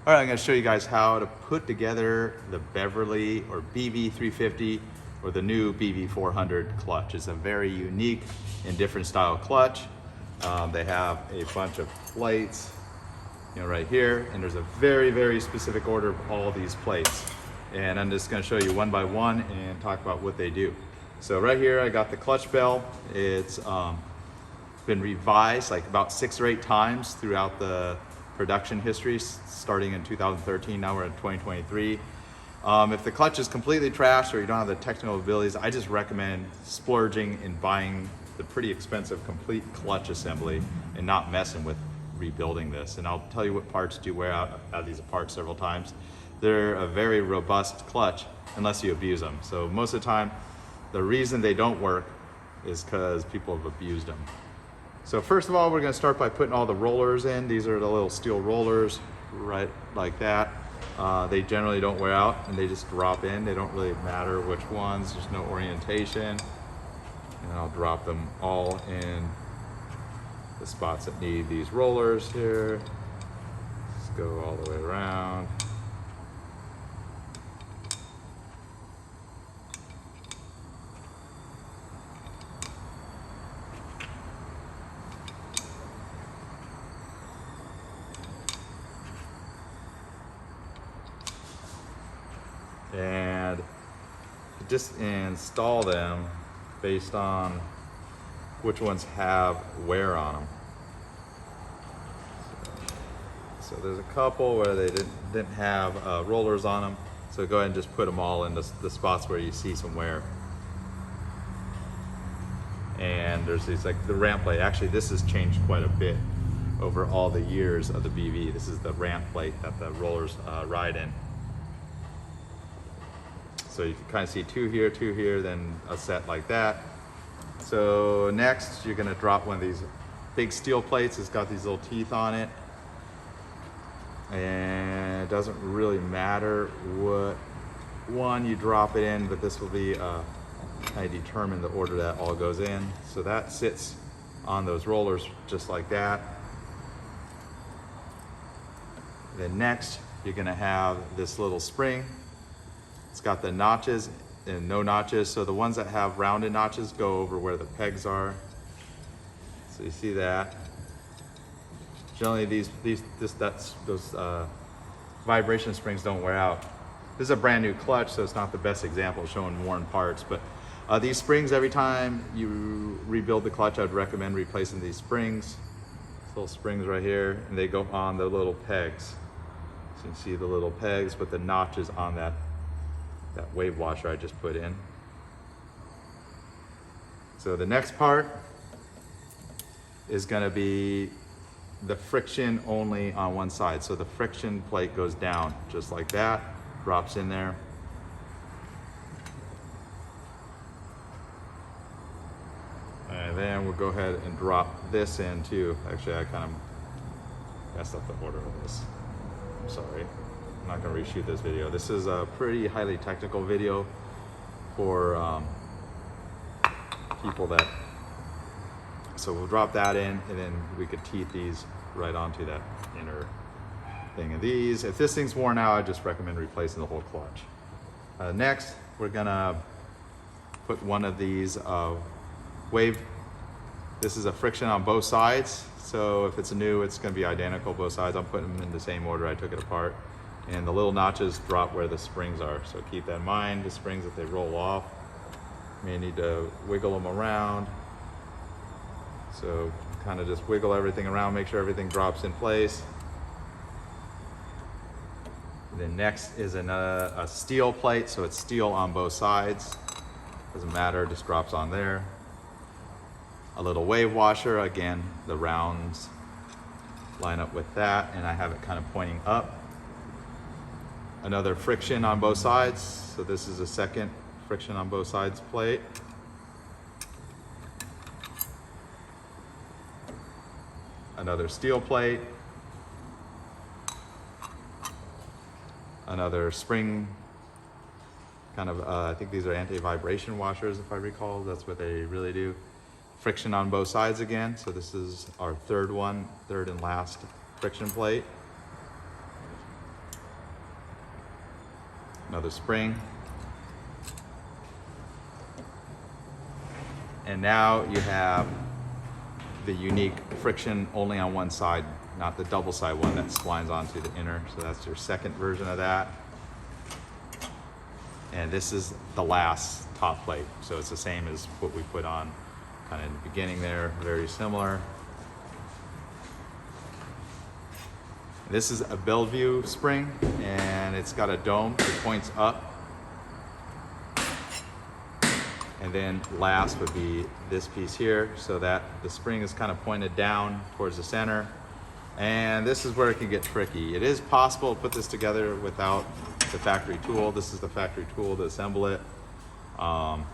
All right, I'm gonna show you guys how to put together the Beverly or BV350 or the new BV400 clutch. It's a very unique and different style clutch. They have a bunch of plates, right here, and there's a very, very specific order of all these plates. And I'm just gonna show you one by one and talk about what they do. So right here, I got the clutch bell. It's been revised like about 6 or 8 times throughout the production history, starting in 2013, now we're in 2023. If the clutch is completely trashed or you don't have the technical abilities, I just recommend splurging and buying the pretty expensive complete clutch assembly and not messing with rebuilding this. And I'll tell you what parts do wear out. I've had these apart several times. They're a very robust clutch unless you abuse them. So most of the time, the reason they don't work is because people have abused them. So first of all, we're gonna start by putting all the rollers in. These are the little steel rollers, right like that. They generally don't wear out and they just drop in. They don't really matter which ones, there's no orientation. And I'll drop them all in the spots that need these rollers here. Just go all the way around. And just install them based on which ones have wear on them. So there's a couple where they didn't have rollers on them. So go ahead and just put them all in the spots where you see some wear. And there's these like the ramp plate. Actually, this has changed quite a bit over all the years of the BV. This is the ramp plate that the rollers ride in. So you can kind of see two here, then a set like that. So next, you're gonna drop one of these big steel plates. It's got these little teeth on it. And it doesn't really matter what one you drop it in, but this will be kind of determine the order that all goes in. So that sits on those rollers just like that. Then next, you're gonna have this little spring. It's got the notches and no notches. So the ones that have rounded notches go over where the pegs are. So you see that. Generally those vibration springs don't wear out. This is a brand new clutch, so it's not the best example showing worn parts, but these springs, every time you rebuild the clutch, I'd recommend replacing these springs. These little springs right here, and they go on the little pegs. So you can see the little pegs with the notches on that wave washer I just put in. So the next part is gonna be the friction only on one side. So the friction plate goes down just like that, drops in there. And then we'll go ahead and drop this in too. Actually, I kind of messed up the order of this. I'm sorry. I'm not gonna reshoot this video. This is a pretty highly technical video for people that, so we'll drop that in and then we could teeth these right onto that inner thing of these. If this thing's worn out, I just recommend replacing the whole clutch. Next, we're gonna put one of these wave. This is a friction on both sides. So if it's new, it's gonna be identical both sides. I'm putting them in the same order I took it apart. And the little notches drop where the springs are. So keep that in mind. The springs, if they roll off, you may need to wiggle them around. So kind of just wiggle everything around, make sure everything drops in place. And then next is a steel plate. So it's steel on both sides. Doesn't matter, just drops on there. A little wave washer, again, the rounds line up with that, and I have it kind of pointing up. Another friction on both sides. So this is a second friction on both sides plate. Another steel plate. Another spring, kind of, I think these are anti-vibration washers if I recall, that's what they really do. Friction on both sides again. So this is our third and last friction plate. Another spring. And now you have the unique friction only on one side, not the double side one that splines onto the inner. So that's your second version of that. And this is the last top plate. So it's the same as what we put on kind of in the beginning there, very similar. This is a Bellevue spring, and it's got a dome that points up. And then last would be this piece here, so that the spring is kind of pointed down towards the center. And this is where it can get tricky. It is possible to put this together without the factory tool. This is the factory tool to assemble it. And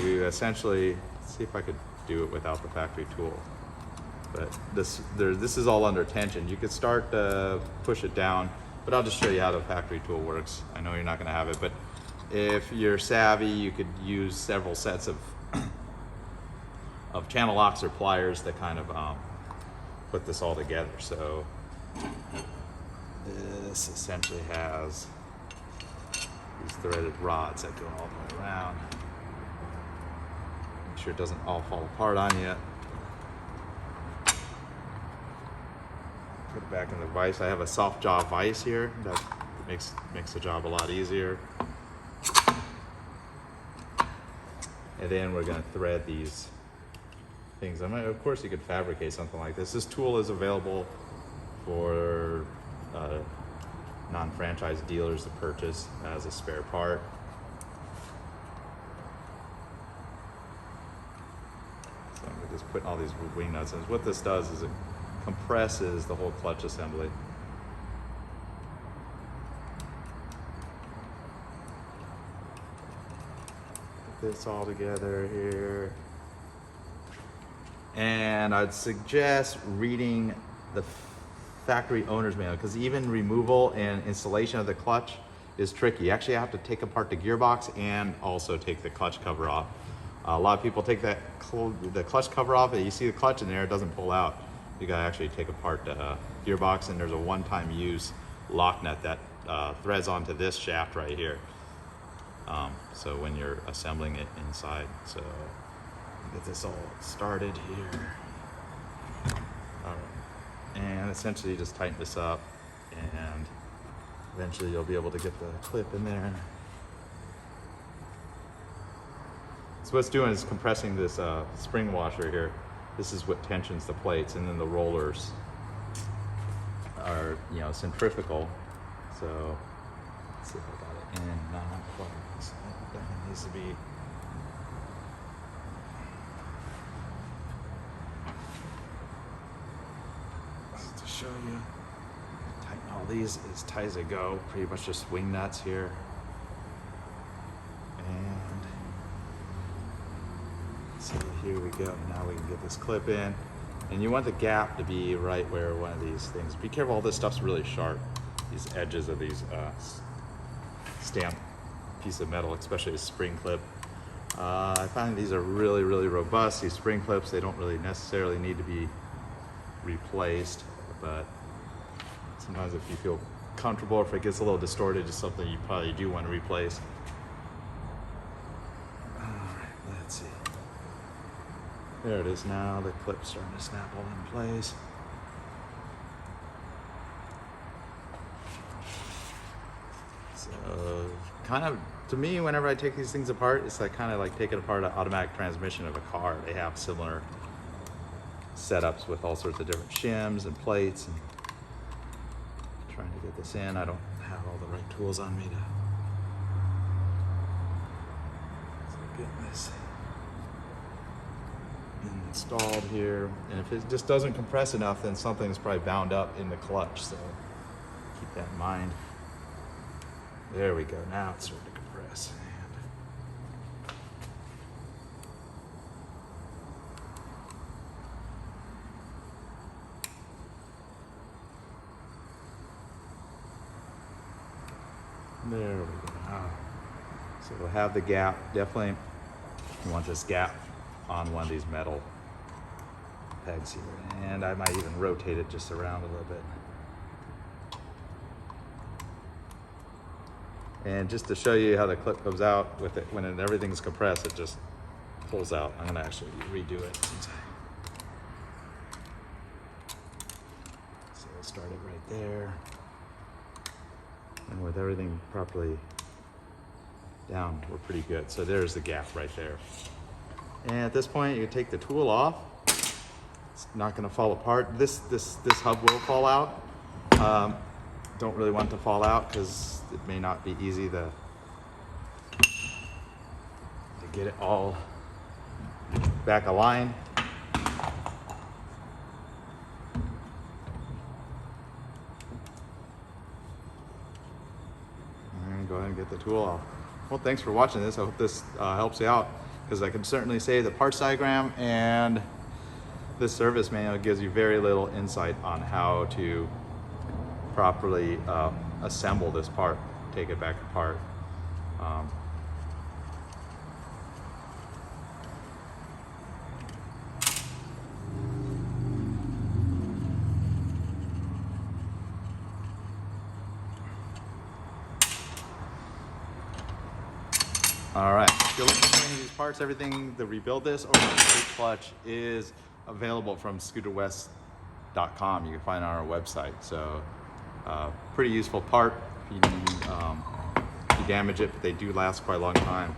you essentially, let's see if I could do it without the factory tool. But this is all under tension. You could start to push it down, but I'll just show you how the factory tool works. I know you're not gonna have it, but if you're savvy, you could use several sets of channel locks or pliers that kind of put this all together. So this essentially has these threaded rods that go all the way around. Make sure it doesn't all fall apart on you. Put it back in the vise. I have a soft jaw vise here that makes the job a lot easier. And then we're going to thread these things. Of course, you could fabricate something like this. This tool is available for non-franchise dealers to purchase as a spare part. So I'm just putting all these wing nuts in. What this does is it compresses the whole clutch assembly. Put this all together here. And I'd suggest reading the factory owner's manual, because even removal and installation of the clutch is tricky. You actually have to take apart the gearbox and also take the clutch cover off. A lot of people take the clutch cover off, and you see the clutch in there, it doesn't pull out. You gotta actually take apart the gearbox, and there's a one-time use lock nut that threads onto this shaft right here. So when you're assembling it inside. So get this all started here. All right. And essentially you just tighten this up, and eventually you'll be able to get the clip in there. So what it's doing is compressing this spring washer here. This is what tensions the plates, and then the rollers are, centrifugal. So let's see if I got it in. No, not quite. So it needs to be. Just to show you, tighten all these as tight as they go. Pretty much just wing nuts here. And so here we go. Now we can get this clip in. And you want the gap to be right where one of these things. Be careful, all this stuff's really sharp. These edges of these stamped piece of metal, especially a spring clip. I find these are really, really robust. These spring clips, they don't really necessarily need to be replaced, but sometimes if you feel comfortable, if it gets a little distorted, it's something you probably do want to replace. All right, let's see. There it is now. The clip's starting to snap all in place. So kind of, to me, whenever I take these things apart, it's like kind of like taking apart an automatic transmission of a car. They have similar setups with all sorts of different shims and plates. And trying to get this in, I don't have all the right tools on me to get this installed here. And if it just doesn't compress enough, then something's probably bound up in the clutch. So keep that in mind. There we go. Now it's starting to compress. And there we go. So we'll have the gap. Definitely you want this gap on one of these metal pegs here. And I might even rotate it just around a little bit. And just to show you how the clip comes out with it, when everything's compressed, it just pulls out. I'm gonna actually redo it. So we'll start it right there. And with everything properly down, we're pretty good. So there's the gap right there. And at this point, you take the tool off. It's not gonna fall apart. This hub will fall out. Don't really want it to fall out because it may not be easy to get it all back aligned. And go ahead and get the tool off. Well, thanks for watching this. I hope this helps you out, because I can certainly say the parts diagram and this service manual gives you very little insight on how to properly assemble this part, take it back apart. All right, if you're looking for any of these parts, everything to rebuild this or the brake clutch is available from scooterwest.com. You can find it on our website. So pretty useful part if you damage it, but they do last quite a long time.